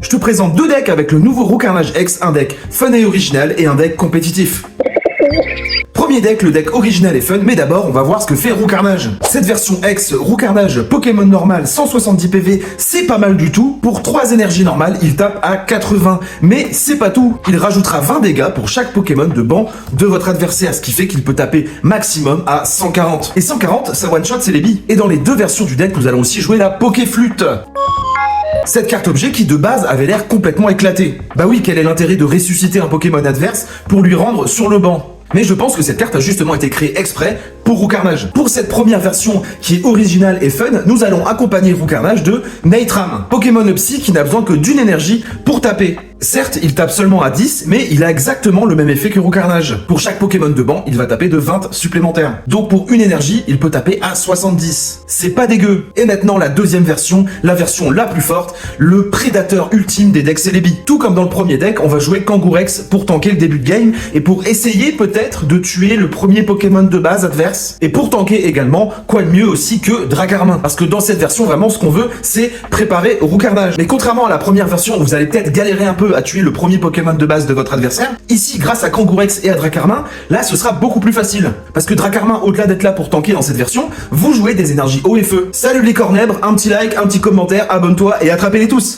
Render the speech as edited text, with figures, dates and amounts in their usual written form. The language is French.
Je te présente deux decks avec le nouveau Roucarnage X, un deck fun et original et un deck compétitif. Premier deck, le deck original et fun, mais d'abord on va voir ce que fait Roucarnage. Cette version X, Roucarnage Pokémon normal 170 PV, c'est pas mal du tout. Pour 3 énergies normales, il tape à 80. Mais c'est pas tout, il rajoutera 20 dégâts pour chaque Pokémon de banc de votre adversaire, ce qui fait qu'il peut taper maximum à 140. Et 140, ça one-shot c'est les billes. Et dans les deux versions du deck, nous allons aussi jouer la Pokéflûte. Cette carte objet qui de base avait l'air complètement éclatée. Bah oui, quel est l'intérêt de ressusciter un Pokémon adverse pour lui rendre sur le banc? Mais je pense que cette carte a justement été créée exprès pour Roucarnage. Pour cette première version qui est originale et fun, nous allons accompagner Roucarnage de Naitram, Pokémon Psy qui n'a besoin que d'une énergie pour taper. Certes, il tape seulement à 10, mais il a exactement le même effet que Roucarnage. Pour chaque Pokémon de banc, il va taper de 20 supplémentaires. Donc pour une énergie, il peut taper à 70. C'est pas dégueu. Et maintenant la deuxième version, la version la plus forte, le prédateur ultime des decks Celebi. Tout comme dans le premier deck, on va jouer Kangourex pour tanker le début de game et pour essayer peut-être de tuer le premier Pokémon de base adverse. Et pour tanker également, quoi de mieux aussi que Dracarmin. Parce que dans cette version, vraiment, ce qu'on veut, c'est préparer Roucarnage. Mais contrairement à la première version, où vous allez peut-être galérer un peu à tuer le premier Pokémon de base de votre adversaire, ici, grâce à Kangourex et à Dracarmin, là, ce sera beaucoup plus facile. Parce que Dracarmin, au-delà d'être là pour tanker dans cette version, vous jouez des énergies eau et feu. Salut les cornèbres, un petit like, un petit commentaire, abonne-toi et attrapez-les tous!